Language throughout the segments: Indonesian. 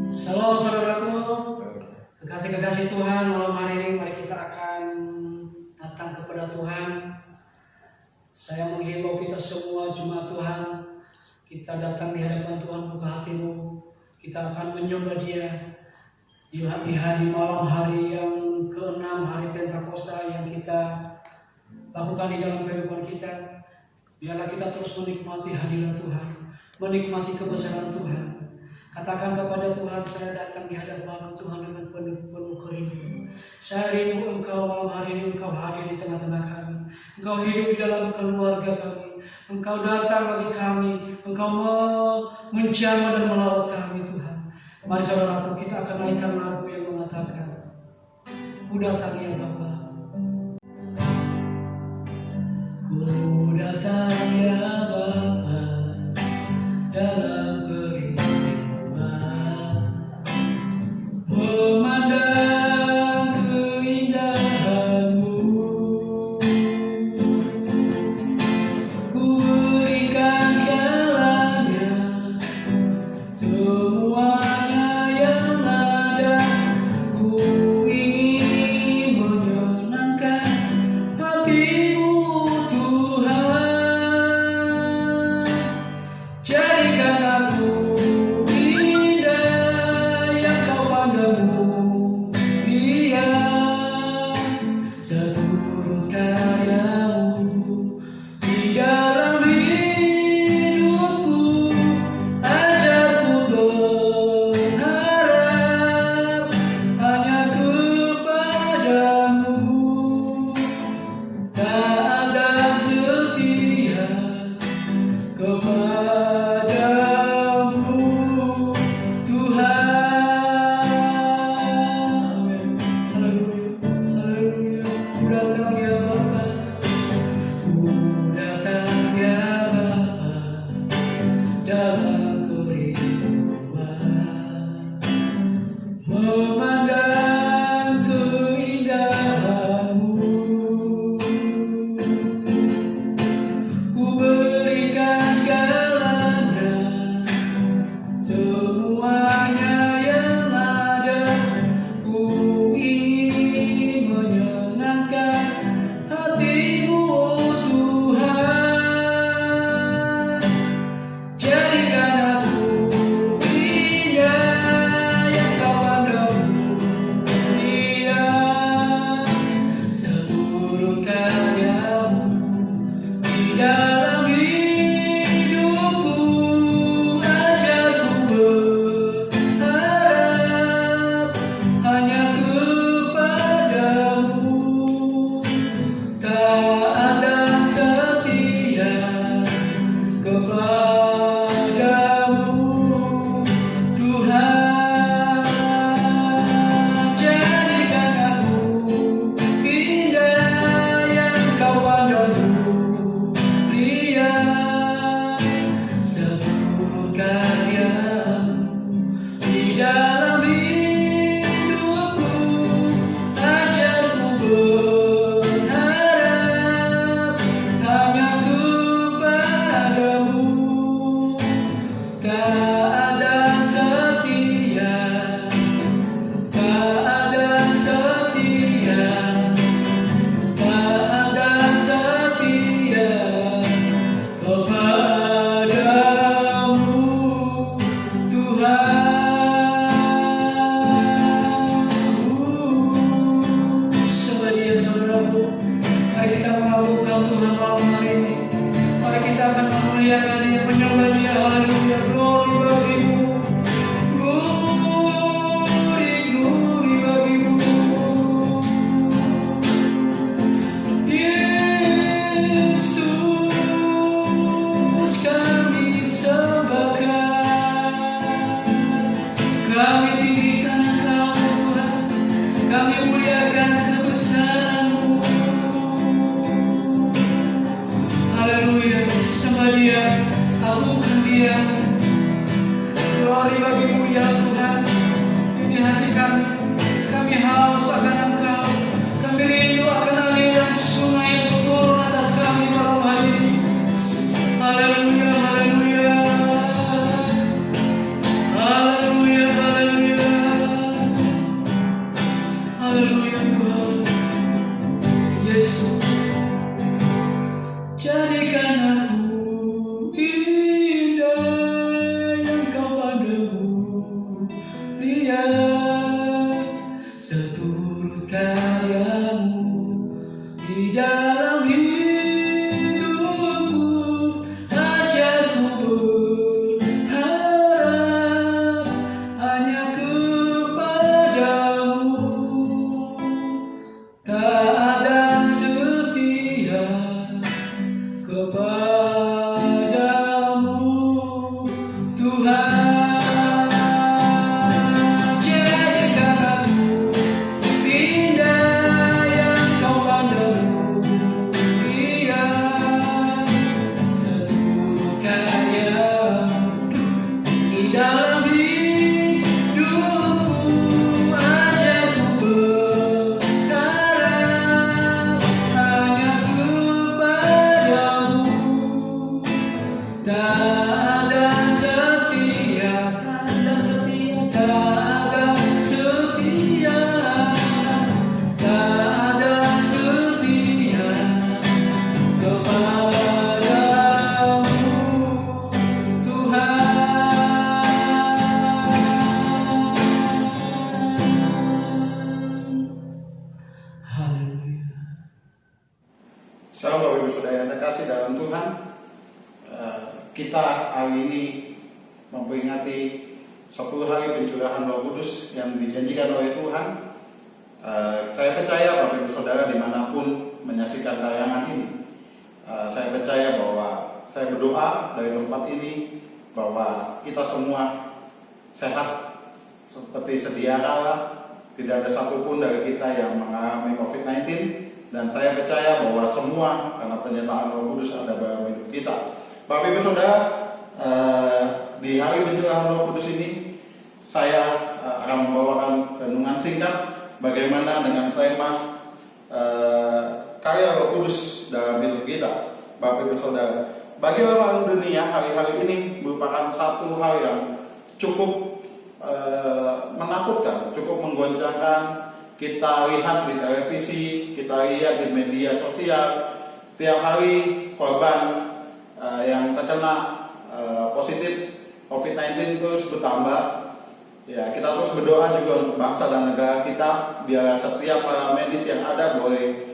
Shalom saudaraku, kekasih-kekasih Tuhan, malam hari ini mari kita akan datang kepada Tuhan. Saya menghimbau kita semua jemaat Tuhan, kita datang di hadapan Tuhan, buka hatimu. Kita akan menyembah Dia di malam hari yang ke-6, hari Pentakosta yang kita lakukan di dalam kehidupan kita. Biarlah kita terus menikmati hadirat Tuhan, menikmati kebesaran Tuhan. Katakan kepada Tuhan, saya datang di hadapan Tuhan dengan penuh kerinduan. Saya rindu Engkau malam hari ini, Engkau hadir di tengah-tengah kami. Engkau hidup di dalam keluarga kami. Engkau datang bagi kami. Engkau menjamah dan melawat kami Tuhan. Mari saudaraku, kita akan naikkan lagu yang mengatakan, Ku datang ya Bapa. Ku datang ya Bapa dalam memandang keindahan-Mu, ku berikan segalanya, semuanya yang ada. Ku ingin menyenangkan hati-Mu Tuhan. Jadikan aku Haleluya, haleluya. Haleluya, haleluya. Jadikan aku indah yang kau pandangmu, lihat seturut karyamu di dalam hidupku. Ajak ku berharap hanya kepadamu, taat dan setia kepadamu, Tuhan. Jadikan aku indah yang kau pandangmu, lihat seluruh karyamu di dalam hidupku. Ajak ku berharap hanya kepadamu, taat dan setia, taat dan setia, taat dan setia, taat dan setia kepadamu, Tuhan. Haleluya. Shalom Bapak Ibu Saudara yang terkasih dalam Tuhan. Kita hari ini memperingati 10 hari pencurahan Roh Kudus yang dijanjikan oleh Tuhan. Saya percaya Bapak Ibu Saudara dimanapun menyaksikan tayangan ini, saya percaya bahwa saya berdoa dari tempat ini bahwa kita semua sehat seperti sedia kala, tidak ada satupun dari kita yang mengalami COVID-19, dan saya percaya bahwa semua karena penyertaan Roh Kudus ada dalam hidup kita. Bapak Ibu Saudara, di hari pencurahan Roh Kudus ini saya akan membawakan renungan singkat bagaimana dengan tema karya Roh Kudus dalam hidup kita. Bapak Ibu Saudara, bagi orang dunia hari-hari ini merupakan satu hal yang cukup menakutkan, cukup menggoncangkan. Kita lihat di televisi, kita lihat di media sosial, tiap hari korban yang terkena positif COVID-19 terus bertambah. Ya, kita terus berdoa juga untuk bangsa dan negara kita, biar setiap para medis yang ada boleh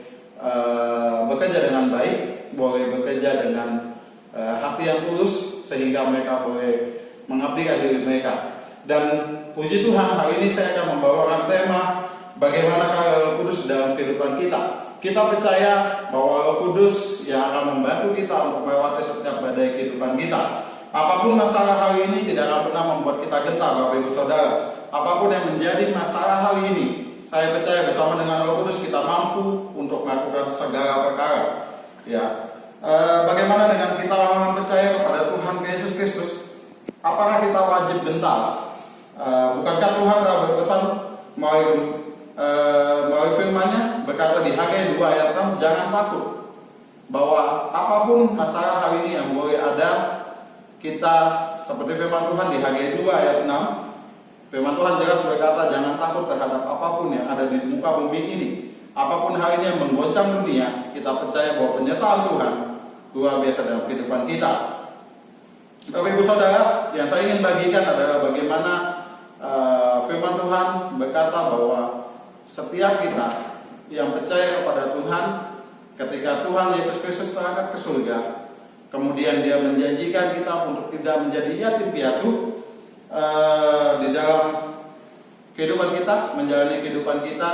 bekerja dengan baik, boleh bekerja dengan hati yang tulus, sehingga mereka boleh mengabdikan diri mereka. Dan puji Tuhan, hari ini saya akan membawakan tema bagaimana karya Roh Kudus dalam kehidupan kita. Kita percaya bahwa Roh Kudus yang akan membantu kita untuk melewati setiap badai kehidupan kita. Apapun masalah hari ini tidak akan pernah membuat kita gentar, Bapak Ibu Saudara. Apapun yang menjadi masalah hari ini, saya percaya bersama dengan Roh Kudus kita mampu untuk melakukan segala perkara. Ya, bagaimana dengan kita percaya kepada Tuhan Yesus Kristus? Apakah kita wajib gentar? Bukankah Tuhan telah berpesan melalui firman-Nya berkata di Hagai 2 ayat 6, jangan takut, bahwa apapun masalah hari ini yang boleh ada, kita seperti firman Tuhan di Hagai 2 ayat 6, firman Tuhan jelas berkata jangan takut terhadap apapun yang ada di muka bumi ini. Apapun hal ini yang menggoncang dunia, kita percaya bahwa penyertaan Tuhan luar biasa dalam kehidupan kita. Bapak Ibu Saudara, yang saya ingin bagikan adalah bagaimana firman Tuhan berkata bahwa setiap kita yang percaya kepada Tuhan, ketika Tuhan Yesus Kristus terangkat ke surga, kemudian Dia menjanjikan kita untuk tidak menjadi yatim piatu di dalam kehidupan kita, menjalani kehidupan kita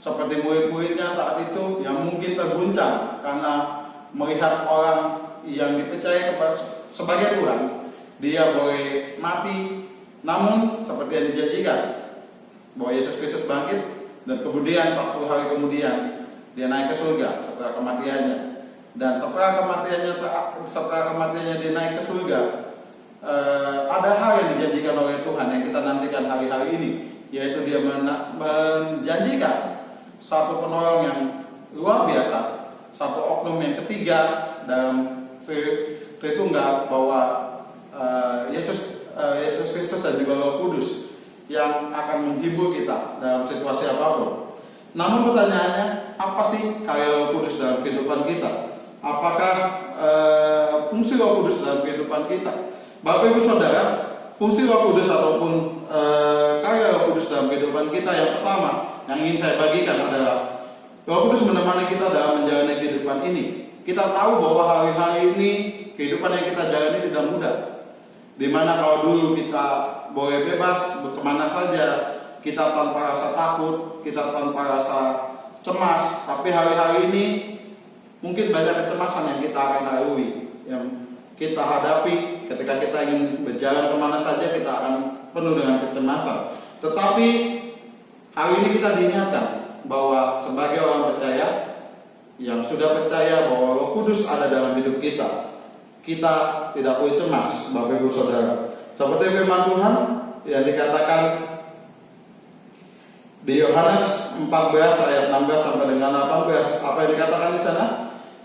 seperti murid-muridnya saat itu yang mungkin terguncang karena melihat orang yang dipercaya kepada sebagai Tuhan, dia boleh mati, namun seperti yang dijanjikan bahwa Yesus Kristus bangkit dan kemudian 40 hari kemudian dia naik ke surga setelah kematiannya. Dan setelah kematiannya dia naik ke surga, ada hal yang dijanjikan oleh Tuhan yang kita nantikan hari-hari ini, yaitu Dia menjanjikan satu penolong yang luar biasa, satu oknum yang ketiga dalam Tritunggal, bahwa Yesus Kristus dan juga Roh Kudus yang akan menghibur kita dalam situasi apapun. Namun pertanyaannya, apa sih karya Roh Kudus dalam kehidupan kita? Apakah fungsi Roh Kudus dalam kehidupan kita. Bapak Ibu Saudara, fungsi Roh Kudus ataupun karya Roh Kudus dalam kehidupan kita yang pertama yang ingin saya bagikan adalah Roh Kudus menemani kita dalam menjalani kehidupan ini. Kita tahu bahwa hari-hari ini kehidupan yang kita jalani tidak mudah. Dimana kalau dulu kita boleh bebas kemana saja, kita tanpa rasa takut, kita tanpa rasa cemas. Tapi hari-hari ini mungkin banyak kecemasan yang kita akan lalui, yang kita hadapi ketika kita ingin berjalan kemana saja, kita akan penuh dengan kecemasan. Tetapi hari ini kita diingatkan bahwa sebagai orang percaya yang sudah percaya bahwa Roh Kudus ada dalam hidup kita, kita tidak perlu cemas, Bapak Ibu Saudara. Seperti firman Tuhan yang dikatakan di Yohanes 14 ayat 16 sampai dengan 18, apa yang dikatakan di sana?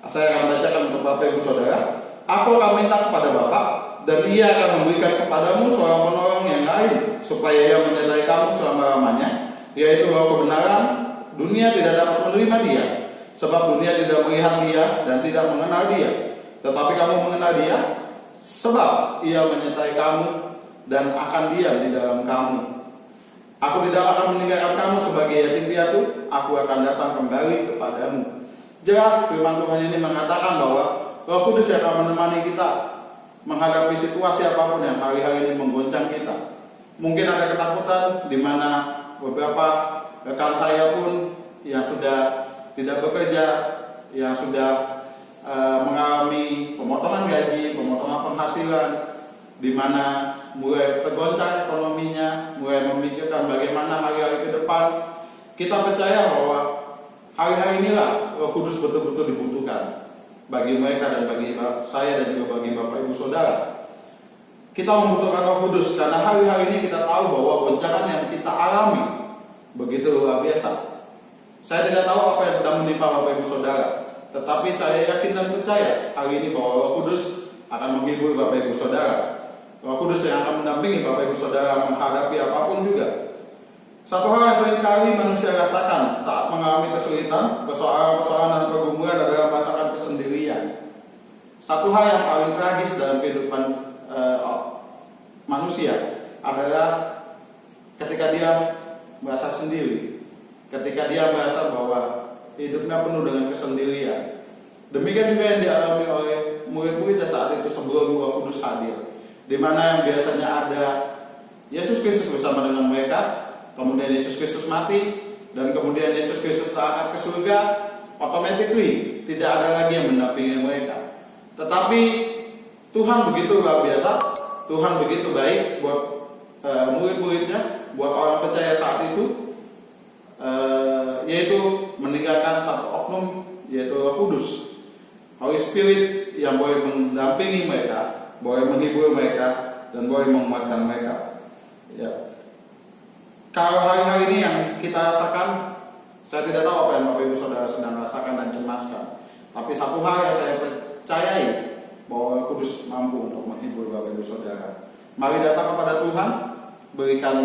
Saya akan bacakan untuk Bapak Ibu Saudara. Aku akan minta kepada Bapa, dan Ia akan memberikan kepadamu seorang penolong yang lain, supaya Ia menyertai kamu selama-lamanya, yaitu Roh kebenaran. Dunia tidak dapat menerima Dia, sebab dunia tidak melihat Dia dan tidak mengenal Dia. Tetapi kamu mengenal Dia, sebab Ia menyertai kamu dan akan diam di dalam kamu. Aku tidak akan meninggalkan kamu sebagai yatim piatu, aku akan datang kembali kepadamu. Jelas firman Tuhan ini mengatakan bahwa Roh Kudus yang akan menemani kita menghadapi situasi apapun yang hari-hari ini menggoncang kita. Mungkin ada ketakutan di mana beberapa rekan saya pun yang sudah tidak bekerja, yang sudah mengalami pemotongan gaji, pemotongan penghasilan, di mana mulai tergoncang ekonominya, mulai memikirkan bagaimana hari-hari ke depan. Kita percaya bahwa hari-hari inilah Roh Kudus betul-betul dibutuhkan bagi mereka dan bagi saya dan juga bagi Bapak Ibu Saudara. Kita membutuhkan Roh Kudus karena hari-hari ini kita tahu bahwa goncangan yang kita alami begitu luar biasa. Saya tidak tahu apa yang sedang menimpa Bapak Ibu Saudara, tetapi saya yakin dan percaya hari ini bahwa Roh Kudus akan menghibur Bapak Ibu Saudara. Roh Kudus yang akan mendampingi Bapak Ibu Saudara menghadapi apapun juga. Satu hal yang seringkali manusia rasakan saat mengalami kesulitan, persoalan-persoalan dan pergumulan adalah merasakan kesendirian. Satu hal yang paling tragis dalam kehidupan manusia adalah ketika dia merasa sendiri, ketika dia merasa bahwa hidupnya penuh dengan kesendirian. Demikian juga yang dialami oleh murid-muridnya saat itu sebelum Roh Kudus hadir, di mana yang biasanya ada Yesus Kristus bersama dengan mereka, kemudian Yesus Kristus mati, dan kemudian Yesus Kristus terangkat ke surga, automatically tidak ada lagi yang mendampingi mereka. Tetapi Tuhan begitu luar biasa, Tuhan begitu baik buat murid-muridnya, buat orang percaya saat itu, yaitu meninggalkan satu oknum, yaitu Roh Kudus, Holy Spirit yang boleh mendampingi mereka, boleh menghibur mereka, dan boleh menguatkan mereka. Ya. Kalau hari-hari ini yang kita rasakan, saya tidak tahu apa yang Bapak Ibu Saudara sedang rasakan dan cemaskan. Tapi satu hal yang saya percayai, bahwa Roh Kudus mampu untuk menghibur Bapak Ibu Saudara. Mari datang kepada Tuhan, berikan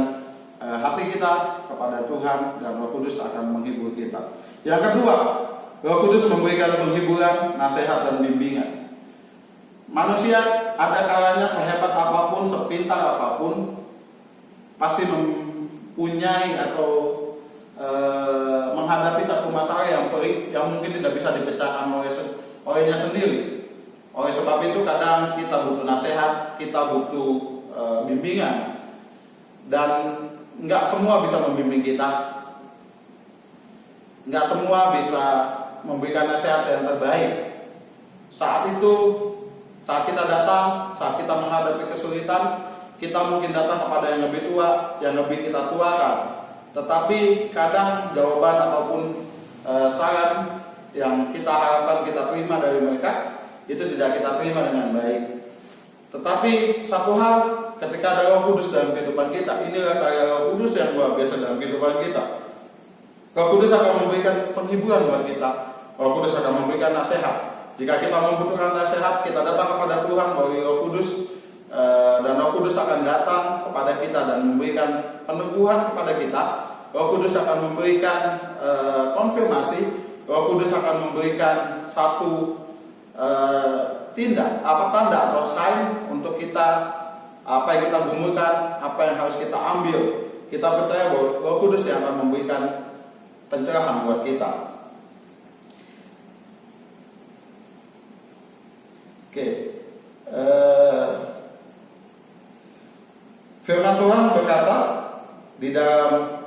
hati kita kepada Tuhan, dan Roh Kudus akan menghibur kita. Yang kedua, Roh Kudus memberikan penghiburan, nasihat, dan bimbingan. Manusia ada kalanya sehebat apapun, sepintar apapun, pasti mempunyai atau menghadapi satu masalah yang pelik yang mungkin tidak bisa dipecahkan olehnya sendiri. Oleh sebab itu kadang kita butuh nasihat, kita butuh bimbingan, dan nggak semua bisa membimbing kita, nggak semua bisa memberikan nasihat yang terbaik. Saat itu, saat kita datang, saat kita menghadapi kesulitan, kita mungkin datang kepada yang lebih tua, yang lebih kita tuakan. Tetapi kadang jawaban ataupun saran yang kita harapkan kita terima dari mereka, itu tidak kita terima dengan baik. Tetapi satu hal, ketika ada Roh Kudus dalam kehidupan kita, inilah karya Roh Kudus yang luar biasa dalam kehidupan kita. Roh Kudus akan memberikan penghiburan buat kita. Roh Kudus akan memberikan nasihat. Jika kita membutuhkan nasihat, kita datang kepada Tuhan melalui Roh Kudus, dan Roh Kudus akan datang kepada kita dan memberikan peneguhan kepada kita. Roh Kudus akan memberikan konfirmasi. Roh Kudus akan memberikan satu tindak, tanda atau sign untuk kita, apa yang kita gumulkan, apa yang harus kita ambil. Kita percaya bahwa Roh Kudus yang akan memberikan pencerahan buat kita. Oke. Firman Tuhan berkata di dalam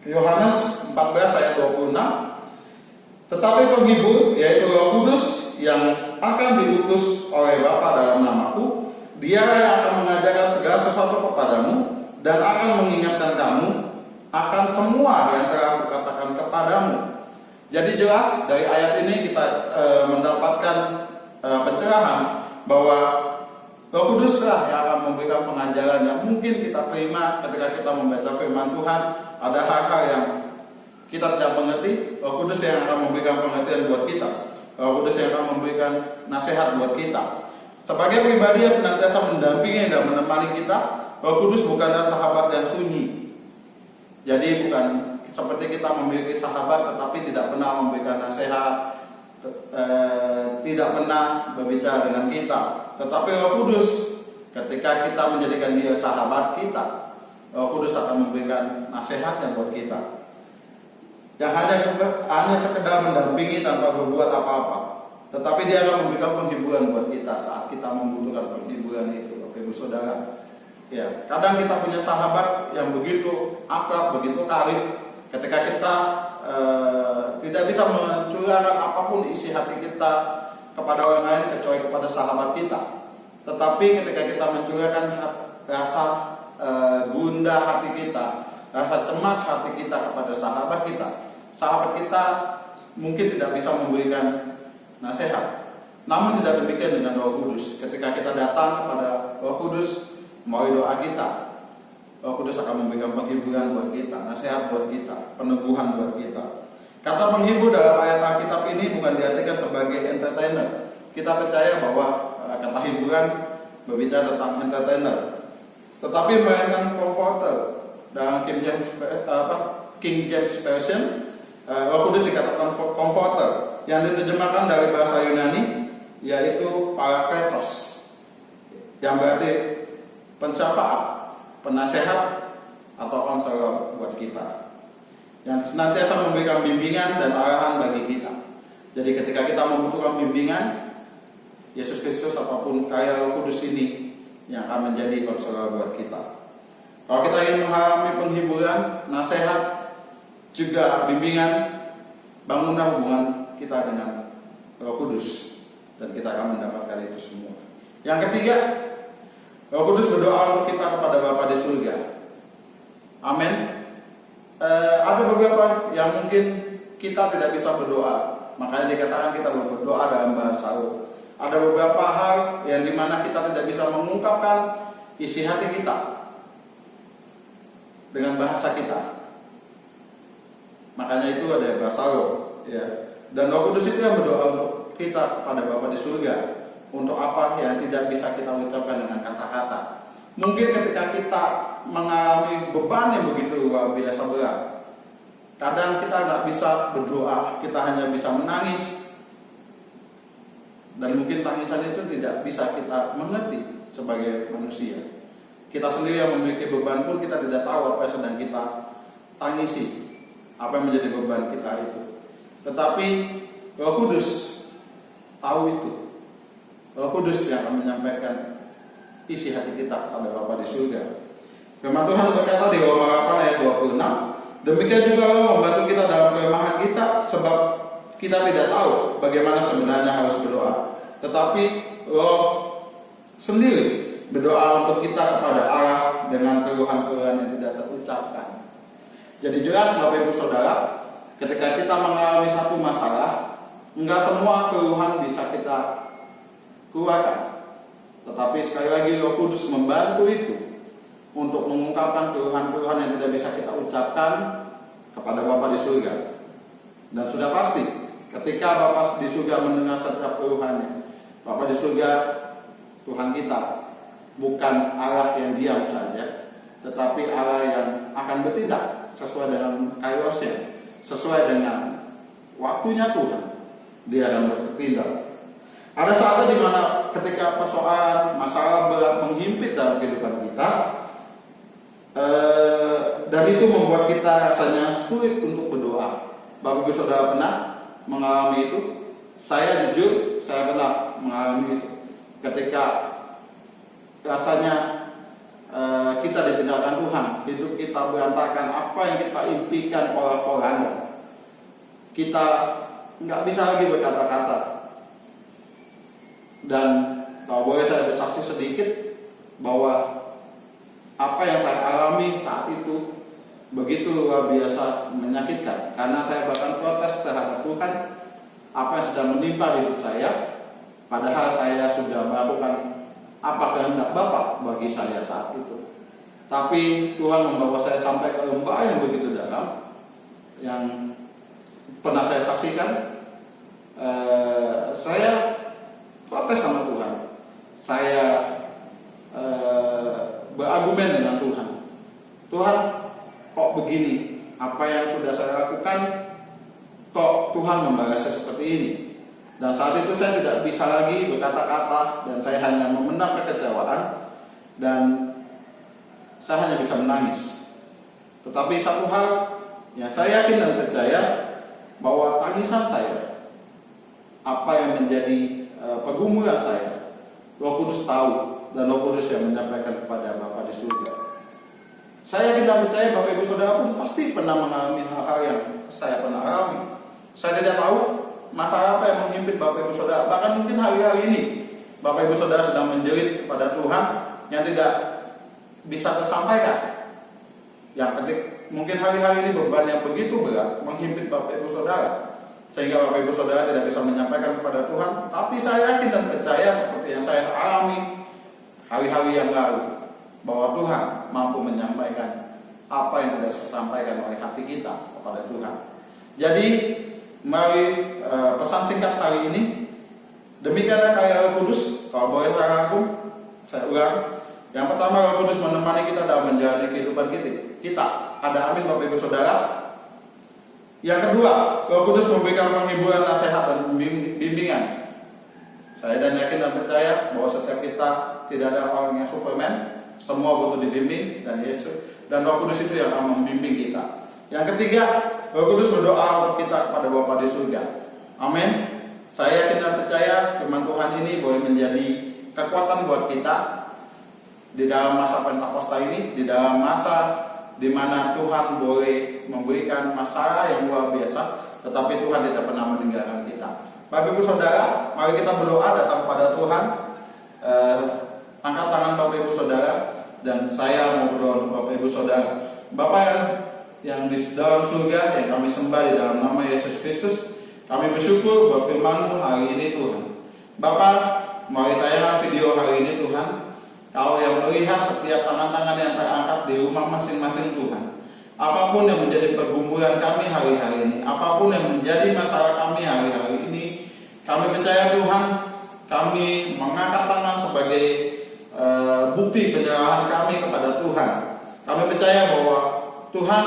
Yohanes 14 ayat 26, tetapi penghibur, yaitu Roh Kudus yang akan diutus oleh Bapa dalam namaku, Dia yang akan mengajarkan segala sesuatu kepadamu dan akan mengingatkan kamu akan semua yang telah kukatakan kepadamu. Jadi jelas dari ayat ini kita mendapatkan pencerahan bahwa Roh Kuduslah yang akan memberikan pengajaran yang mungkin kita terima ketika kita membaca firman Tuhan. Ada hal-hal yang kita tidak mengerti, Roh Kudus yang akan memberikan pengertian buat kita. Roh Kudus yang akan memberikan nasihat buat kita. Sebagai pribadi yang senantiasa mendampingi dan menemani kita, Roh Kudus bukanlah sahabat yang sunyi. Jadi bukan seperti kita memiliki sahabat tetapi tidak pernah memberikan nasihat, tidak pernah berbicara dengan kita. Tetapi Roh Kudus, ketika kita menjadikan Dia sahabat kita, Roh Kudus akan memberikan nasihatnya buat kita. Yang hanya sekedar mendampingi tanpa berbuat apa-apa. Tetapi Dia akan memberikan penghiburan buat kita saat kita membutuhkan penghiburan itu, Bapak Ibu Saudara. Ya, kadang kita punya sahabat yang begitu akrab, begitu karib. Ketika kita tidak bisa mencurahkan apapun isi hati kita kepada orang lain kecuali kepada sahabat kita. Tetapi ketika kita mencurahkan rasa gundah hati kita, rasa cemas hati kita kepada sahabat kita mungkin tidak bisa memberikan nasihat. Namun tidak demikian dengan Roh Kudus. Ketika kita datang kepada Roh Kudus melalui doa kita, Roh Kudus akan memberikan penghiburan buat kita, nasihat buat kita, peneguhan buat kita. Kata penghibur dalam ayat Alkitab ini bukan diartikan sebagai entertainer. Kita percaya bahwa kata hiburan berbicara tentang entertainer, tetapi melainkan comforter. Dalam King James Version, Roh Kudus dikatakan comforter, yang diterjemahkan dari bahasa Yunani yaitu parakletos, yang berarti pensyafaat, penasehat atau konselor buat kita, yang senantiasa memberikan bimbingan dan arahan bagi kita. Jadi ketika kita membutuhkan bimbingan, Yesus Kristus ataupun karya Roh Kudus ini yang akan menjadi konselor buat kita. Kalau kita ingin mengalami penghiburan, nasihat, juga bimbingan, bangunlah hubungan kita dengan Roh Kudus, dan kita akan mendapatkan itu semua. Yang ketiga, Roh Kudus berdoa untuk kita kepada Bapa di surga. Amin. Ada beberapa yang mungkin kita tidak bisa berdoa, makanya dikatakan kita berdoa dalam bahasa roh. Ada beberapa hal yang dimana kita tidak bisa mengungkapkan isi hati kita dengan bahasa kita. Makanya itu ada bahasa roh, ya. Dan Roh Kudus itu yang berdoa untuk kita kepada Bapa di surga. Untuk apa yang tidak bisa kita ucapkan dengan kata-kata. Mungkin ketika kita mengalami beban yang begitu luar biasa berat, kadang kita nggak bisa berdoa, kita hanya bisa menangis. Dan mungkin tangisan itu tidak bisa kita mengerti sebagai manusia. Kita sendiri yang memiliki beban pun kita tidak tahu apa yang sedang kita tangisi, apa yang menjadi beban kita itu. Tetapi Roh Kudus tahu itu. Roh Kudus yang akan menyampaikan isi hati kita kepada Bapa di surga. Firman Tuhan berkata di Roma 8 ayat 26, demikian juga Allah membantu kita dalam kelemahan kita, sebab kita tidak tahu bagaimana sebenarnya harus berdoa. Tetapi Roh sendiri berdoa untuk kita kepada Allah dengan keluhan-keluhan yang tidak terucapkan. Jadi jelas Bapak Ibu Saudara, ketika kita mengalami satu masalah, enggak semua keluhan bisa kita keluarkan. Tetapi sekali lagi Roh Kudus membantu itu untuk mengungkapkan keluhan-keluhan yang tidak bisa kita ucapkan kepada Bapa di surga. Dan sudah pasti ketika Bapa di surga mendengar setiap keluhannya, Bapa di surga, Tuhan kita bukan Allah yang diam saja, tetapi Allah yang akan bertindak sesuai dengan kairosnya, sesuai dengan waktunya Tuhan. Dia akan bertindak. Ada saatnya di mana ketika persoalan masalah berat menghimpit dalam kehidupan kita, dan itu membuat kita rasanya sulit untuk berdoa. Bapak Ibu Saudara pernah mengalami itu? Saya jujur, saya pernah mengalami itu. Ketika rasanya kita ditinggalkan Tuhan, hidup kita berantakan, apa yang kita impikan pola-polanya, kita nggak bisa lagi berkata-kata. Dan kalau boleh saya bersaksi sedikit bahwa apa yang saya alami saat itu begitu luar biasa menyakitkan, karena saya bahkan protes terhadap Tuhan apa yang sedang menimpa hidup saya, padahal saya sudah melakukan apa kehendak Bapa bagi saya saat itu. Tapi Tuhan membawa saya sampai ke lembah yang begitu dalam, yang pernah saya saksikan. Saya protes sama Tuhan, saya berargumen dengan Tuhan. Tuhan, kok begini? Apa yang sudah saya lakukan, kok Tuhan membalasnya seperti ini? Dan saat itu saya tidak bisa lagi berkata-kata, dan saya hanya memendam kekecewaan, dan saya hanya bisa menangis. Tetapi satu hal yang saya yakin dan percaya, bahwa tangisan saya, apa yang menjadi pergumulan saya, Roh Kudus tahu, dan Roh Kudus yang menyampaikan kepada Bapa di surga. Saya yakin dan percaya Bapak Ibu Saudara pun pasti pernah mengalami hal-hal yang saya pernah alami. Saya tidak tahu masalah apa yang menghimpit Bapak Ibu Saudara. Bahkan mungkin hari-hari ini Bapak Ibu Saudara sedang menjerit kepada Tuhan yang tidak bisa tersampaikan. Yang penting mungkin hari-hari ini beban yang begitu berat menghimpit Bapak Ibu Saudara, sehingga Bapak Ibu Saudara tidak bisa menyampaikan kepada Tuhan. Tapi saya yakin dan percaya seperti yang saya alami hari-hari yang lalu, bahwa Tuhan mampu menyampaikan apa yang tidak disampaikan oleh hati kita kepada Tuhan. Jadi mari pesan singkat kali ini, demikianlah karya Roh Kudus. Kalau boleh saya rangkum, saya ulang. Yang pertama, Roh Kudus menemani kita dalam menjalani kehidupan kita. Ada amin Bapak Ibu Saudara. Yang kedua, Roh Kudus memberikan penghiburan, nasihat, dan bimbingan. Saya dan yakin dan percaya bahwa setiap kita tidak ada orang yang Superman, semua butuh dibimbing, dan Yesus dan Roh Kudus itu yang akan membimbing kita. Yang ketiga, Roh Kudus berdoa untuk kita kepada Bapa di surga. Amin. Saya yakin dan percaya firman Tuhan ini boleh menjadi kekuatan buat kita di dalam masa Pentakosta ini, di dalam masa di mana Tuhan boleh memberikan masalah yang luar biasa, tetapi Tuhan tidak pernah meninggalkan kita. Bapak Ibu Saudara, mari kita berdoa datang kepada Tuhan. Angkat tangan Bapak Ibu Saudara, dan saya mau berdoa untuk Bapak Ibu Saudara. Bapak yang di dalam surga, yang kami sembah di dalam nama Yesus Kristus, kami bersyukur buat firman-Mu hari ini Tuhan. Bapak, mari tayangan video hari ini Tuhan, Kau yang melihat setiap tangan-tangan yang terangkat di rumah masing-masing Tuhan. Apapun yang menjadi pergumulan kami hari-hari ini, apapun yang menjadi masalah kami hari-hari ini, kami percaya Tuhan, kami mengangkat tangan sebagai bukti penyerahan kami kepada Tuhan. Kami percaya bahwa Tuhan,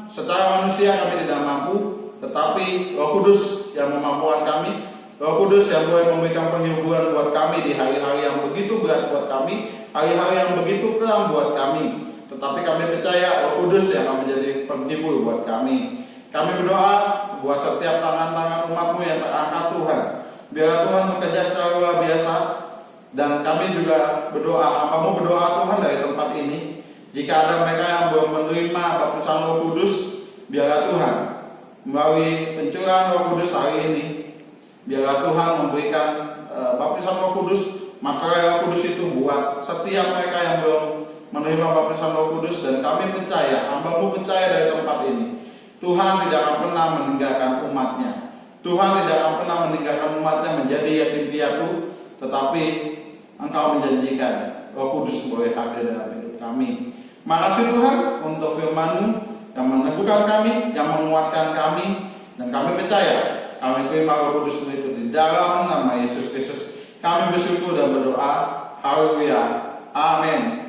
secara manusia kami tidak mampu, tetapi Roh Kudus yang memampukan kami, Roh Kudus yang boleh memberikan penghiburan buat kami di hari-hari yang begitu berat buat kami, hari-hari yang begitu kelam buat kami. Tetapi kami percaya Roh Kudus yang akan menjadi penghibur buat kami. Kami berdoa buat setiap tangan-tangan umat-Mu yang terangkat Tuhan. Biar Tuhan bekerja secara luar biasa. Dan kami juga berdoa, hamba-Mu berdoa Tuhan dari tempat ini. Jika ada mereka yang belum menerima baptisan Roh Kudus, biarlah Tuhan melalui pencurahan Roh Kudus hari ini, biarlah Tuhan memberikan baptisan Roh Kudus, materai Roh Kudus itu buat setiap mereka yang belum menerima baptisan Roh Kudus. Dan kami percaya, hamba-Mu percaya dari tempat ini, Tuhan tidak akan pernah meninggalkan umat-Nya. Tuhan tidak akan pernah meninggalkan umat-Nya menjadi yatim piatu, tetapi Engkau menjanjikan Roh Kudus boleh hadir dalam hidup kami. Makasih Tuhan untuk firman-Mu yang meneguhkan kami, yang menguatkan kami, dan kami percaya kami terima Roh Kudus itu di dalam nama Yesus Kristus. Kami bersyukur dan berdoa. Haleluya. Amin.